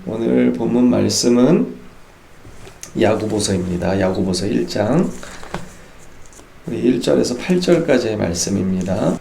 오늘 본문 말씀은 야고보서입니다. 야고보서 1장 우리 1절에서 8절까지의 말씀입니다.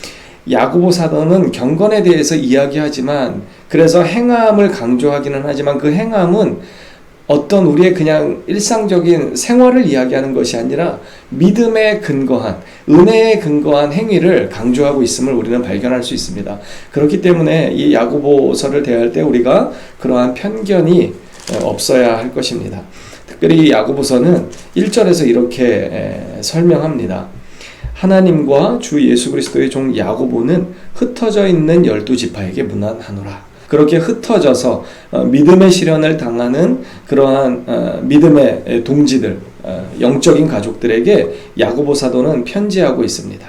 야고보 사도는 경건에 대해서 이야기하지만, 그래서 행함을 강조하기는 하지만 그 행함은 어떤 우리의 그냥 일상적인 생활을 이야기하는 것이 아니라 믿음에 근거한, 은혜에 근거한 행위를 강조하고 있음을 우리는 발견할 수 있습니다. 그렇기 때문에 이 야고보서를 대할 때 우리가 그러한 편견이 없어야 할 것입니다. 특별히 야고보서는 1절에서 이렇게 설명합니다. 하나님과 주 예수 그리스도의 종 야고보는 흩어져 있는 12지파에게 문안하노라. 그렇게 흩어져서 믿음의 시련을 당하는 그러한 믿음의 동지들, 영적인 가족들에게 야고보 사도는 편지하고 있습니다.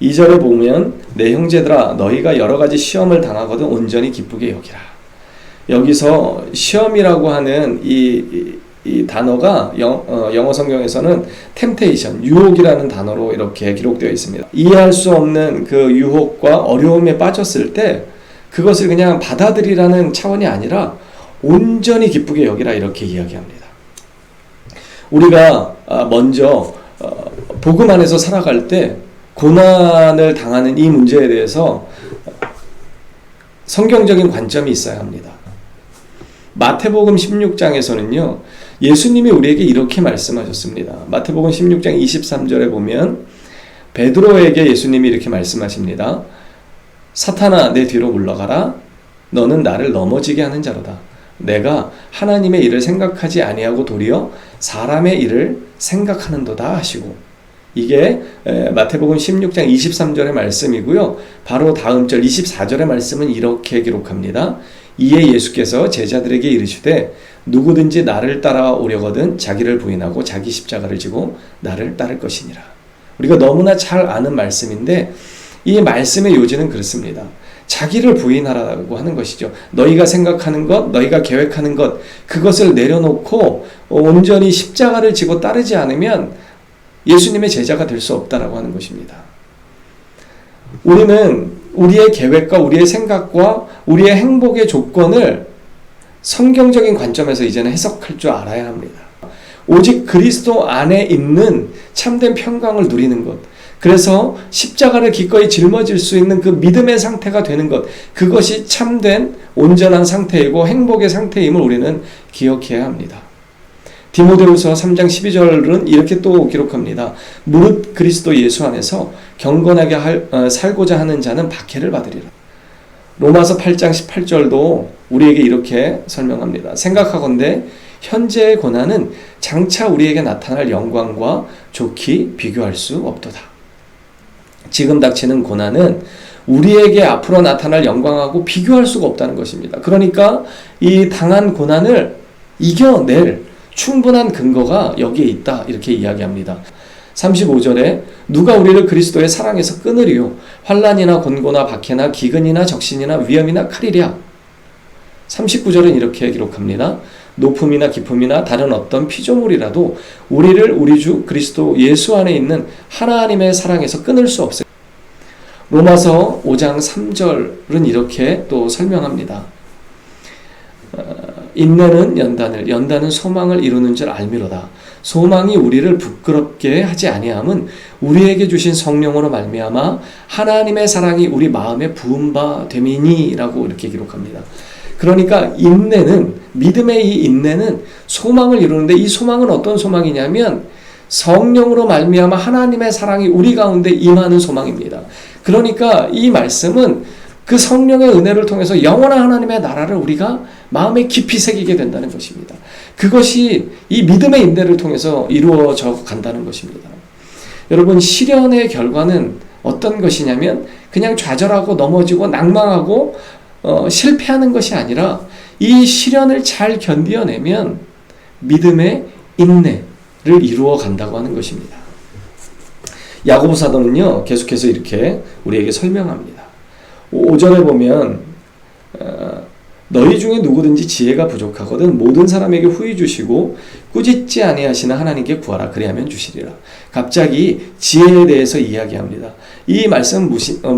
2절에 보면 내 형제들아 너희가 여러 가지 시험을 당하거든 온전히 기쁘게 여기라. 여기서 시험이라고 하는 이 단어가 영어 성경에서는 temptation, 유혹이라는 단어로 이렇게 기록되어 있습니다. 이해할 수 없는 그 유혹과 어려움에 빠졌을 때 그것을 그냥 받아들이라는 차원이 아니라 온전히 기쁘게 여기라, 이렇게 이야기합니다. 우리가 먼저 복음 안에서 살아갈 때 고난을 당하는 이 문제에 대해서 성경적인 관점이 있어야 합니다. 마태복음 16장에서는요, 예수님이 우리에게 이렇게 말씀하셨습니다. 마태복음 16장 23절에 보면 베드로에게 예수님이 이렇게 말씀하십니다. 사탄아 내 뒤로 물러가라. 너는 나를 넘어지게 하는 자로다. 내가 하나님의 일을 생각하지 아니하고 도리어 사람의 일을 생각하는도다 하시고, 이게 마태복음 16장 23절의 말씀이고요. 바로 다음 절 24절의 말씀은 이렇게 기록합니다. 이에 예수께서 제자들에게 이르시되 누구든지 나를 따라오려거든 자기를 부인하고 자기 십자가를 지고 나를 따를 것이니라. 우리가 너무나 잘 아는 말씀인데 이 말씀의 요지는 그렇습니다. 자기를 부인하라고 하는 것이죠. 너희가 생각하는 것, 너희가 계획하는 것, 그것을 내려놓고 온전히 십자가를 지고 따르지 않으면 예수님의 제자가 될 수 없다라고 하는 것입니다. 우리는 우리의 계획과 우리의 생각과 우리의 행복의 조건을 성경적인 관점에서 이제는 해석할 줄 알아야 합니다. 오직 그리스도 안에 있는 참된 평강을 누리는 것, 그래서 십자가를 기꺼이 짊어질 수 있는 그 믿음의 상태가 되는 것, 그것이 참된 온전한 상태이고 행복의 상태임을 우리는 기억해야 합니다. 디모데후서 3장 12절은 이렇게 또 기록합니다. 무릇 그리스도 예수 안에서 경건하게 살고자 하는 자는 박해를 받으리라. 로마서 8장 18절도 우리에게 이렇게 설명합니다. 생각하건대 현재의 고난은 장차 우리에게 나타날 영광과 좋게 비교할 수 없도다. 지금 닥치는 고난은 우리에게 앞으로 나타날 영광하고 비교할 수가 없다는 것입니다. 그러니까 이 당한 고난을 이겨낼 충분한 근거가 여기에 있다, 이렇게 이야기합니다. 35절에 누가 우리를 그리스도의 사랑에서 끊으리요? 환난이나 곤고나 박해나 기근이나 적신이나 위험이나 칼이랴. 39절은 이렇게 기록합니다. 높음이나 깊음이나 다른 어떤 피조물이라도 우리를 우리 주 그리스도 예수 안에 있는 하나님의 사랑에서 끊을 수 없어요. 로마서 5장 3절은 이렇게 또 설명합니다. 인내는 연단을, 연단은 소망을 이루는 줄 알미로다. 소망이 우리를 부끄럽게 하지 아니함은 우리에게 주신 성령으로 말미암아 하나님의 사랑이 우리 마음에 부은 바 됨이니라고 이렇게 기록합니다. 그러니까 인내는, 믿음의 이 인내는 소망을 이루는데, 이 소망은 어떤 소망이냐면 성령으로 말미암아 하나님의 사랑이 우리 가운데 임하는 소망입니다. 그러니까 이 말씀은 그 성령의 은혜를 통해서 영원한 하나님의 나라를 우리가 마음에 깊이 새기게 된다는 것입니다. 그것이 이 믿음의 인내를 통해서 이루어져 간다는 것입니다. 여러분, 시련의 결과는 어떤 것이냐면 그냥 좌절하고 넘어지고 낭망하고 실패하는 것이 아니라 이 시련을 잘 견디어내면 믿음의 인내를 이루어 간다고 하는 것입니다. 야고보 사도는요, 계속해서 이렇게 우리에게 설명합니다. 5절에 보면 너희 중에 누구든지 지혜가 부족하거든 모든 사람에게 후히 주시고 꾸짖지 아니하시는 하나님께 구하라 그리하면 주시리라. 갑자기 지혜에 대해서 이야기합니다. 이 말씀은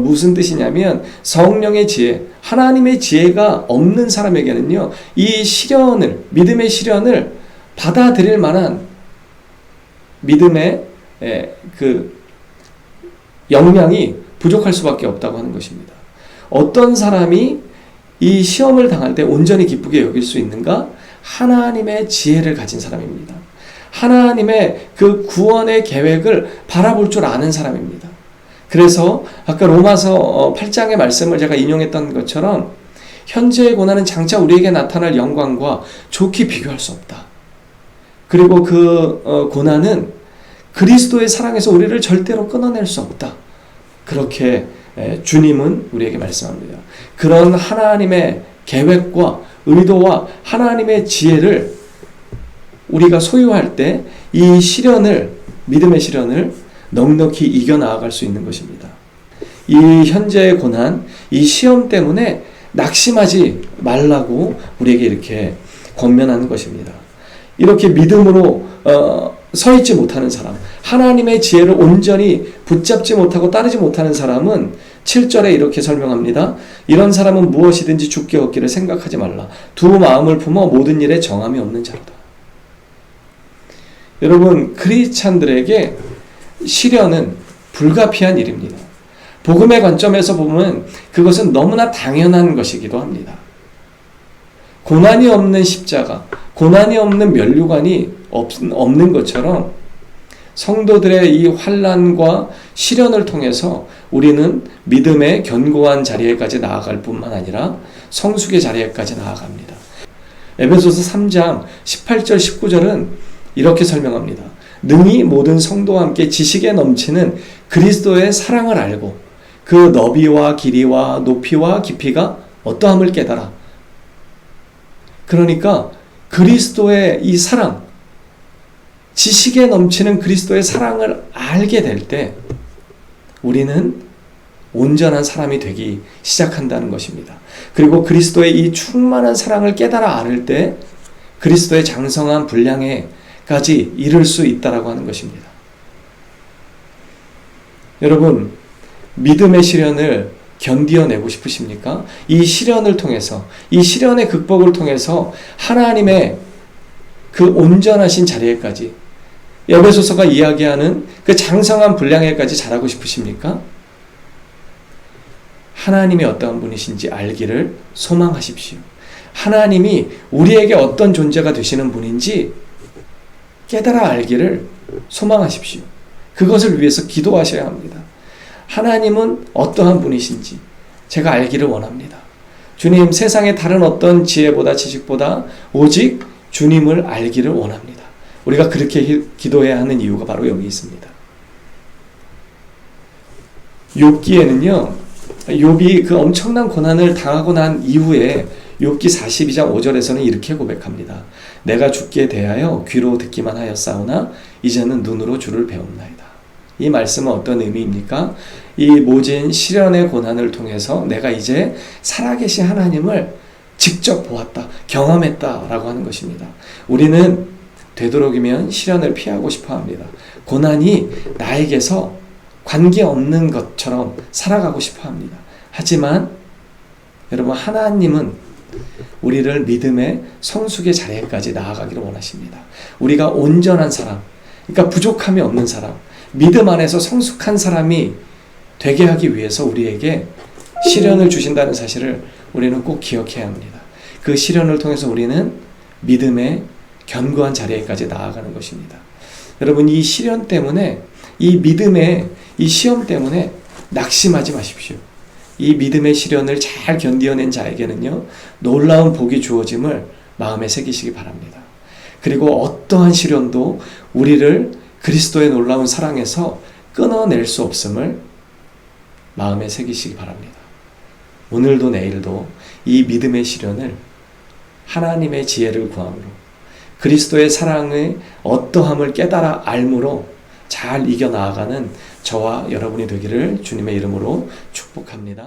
무슨 뜻이냐면 성령의 지혜, 하나님의 지혜가 없는 사람에게는요, 이 시련을, 믿음의 시련을 받아들일 만한 믿음의 그 역량이 부족할 수밖에 없다고 하는 것입니다. 어떤 사람이 이 시험을 당할 때 온전히 기쁘게 여길 수 있는가? 하나님의 지혜를 가진 사람입니다. 하나님의 그 구원의 계획을 바라볼 줄 아는 사람입니다. 그래서 아까 로마서 8장의 말씀을 제가 인용했던 것처럼 현재의 고난은 장차 우리에게 나타날 영광과 좋게 비교할 수 없다. 그리고 그 고난은 그리스도의 사랑에서 우리를 절대로 끊어낼 수 없다. 그렇게 주님은 우리에게 말씀합니다. 그런 하나님의 계획과 의도와 하나님의 지혜를 우리가 소유할 때 이 시련을, 믿음의 시련을 넉넉히 이겨나갈 수 있는 것입니다. 이 현재의 고난, 이 시험 때문에 낙심하지 말라고 우리에게 이렇게 권면하는 것입니다. 이렇게 믿음으로 서 있지 못하는 사람, 하나님의 지혜를 온전히 붙잡지 못하고 따르지 못하는 사람은 7절에 이렇게 설명합니다. 이런 사람은 무엇이든지 주께 얻기를 생각하지 말라. 두 마음을 품어 모든 일에 정함이 없는 자로다. 여러분, 크리스찬들에게 시련은 불가피한 일입니다. 복음의 관점에서 보면 그것은 너무나 당연한 것이기도 합니다. 고난이 없는 십자가, 고난이 없는 면류관이 없는 것처럼 성도들의 이 환난과 시련을 통해서 우리는 믿음의 견고한 자리에까지 나아갈 뿐만 아니라 성숙의 자리에까지 나아갑니다. 에베소서 3장 18절 19절은 이렇게 설명합니다. 능히 모든 성도와 함께 지식에 넘치는 그리스도의 사랑을 알고 그 너비와 길이와 높이와 깊이가 어떠함을 깨달아. 그러니까 그리스도의 이 사랑, 지식에 넘치는 그리스도의 사랑을 알게 될 때 우리는 온전한 사람이 되기 시작한다는 것입니다. 그리고 그리스도의 이 충만한 사랑을 깨달아 알을 때 그리스도의 장성한 분량에까지 이를 수 있다라고 하는 것입니다. 여러분, 믿음의 시련을 견디어내고 싶으십니까? 이 시련을 통해서, 이 시련의 극복을 통해서 하나님의 그 온전하신 자리에까지, 에베소서가 이야기하는 그 장성한 분량에까지 자라고 싶으십니까? 하나님이 어떠한 분이신지 알기를 소망하십시오. 하나님이 우리에게 어떤 존재가 되시는 분인지 깨달아 알기를 소망하십시오. 그것을 위해서 기도하셔야 합니다. 하나님은 어떠한 분이신지 제가 알기를 원합니다. 주님, 세상의 다른 어떤 지혜보다 지식보다 오직 주님을 알기를 원합니다. 우리가 그렇게 기도해야 하는 이유가 바로 여기 있습니다. 욥기에는요, 욥이 그 엄청난 고난을 당하고 난 이후에 욥기 42장 5절에서는 이렇게 고백합니다. 내가 주께 대하여 귀로 듣기만 하였사오나 이제는 눈으로 주를 배웠나이다. 이 말씀은 어떤 의미입니까? 이 모진 시련의 고난을 통해서 내가 이제 살아계신 하나님을 직접 보았다, 경험했다라고 하는 것입니다. 우리는 되도록이면 시련을 피하고 싶어 합니다. 고난이 나에게서 관계없는 것처럼 살아가고 싶어 합니다. 하지만 여러분, 하나님은 우리를 믿음의 성숙의 자리에까지 나아가기를 원하십니다. 우리가 온전한 사람, 그러니까 부족함이 없는 사람, 믿음 안에서 성숙한 사람이 되게 하기 위해서 우리에게 시련을 주신다는 사실을 우리는 꼭 기억해야 합니다. 그 시련을 통해서 우리는 믿음의 견고한 자리에까지 나아가는 것입니다. 여러분, 이 시련 때문에, 이 믿음의 이 시험 때문에 낙심하지 마십시오. 이 믿음의 시련을 잘 견디어낸 자에게는요, 놀라운 복이 주어짐을 마음에 새기시기 바랍니다. 그리고 어떠한 시련도 우리를 그리스도의 놀라운 사랑에서 끊어낼 수 없음을 마음에 새기시기 바랍니다. 오늘도 내일도 이 믿음의 시련을 하나님의 지혜를 구함으로, 그리스도의 사랑의 어떠함을 깨달아 알므로 잘 이겨나가는 저와 여러분이 되기를 주님의 이름으로 축복합니다.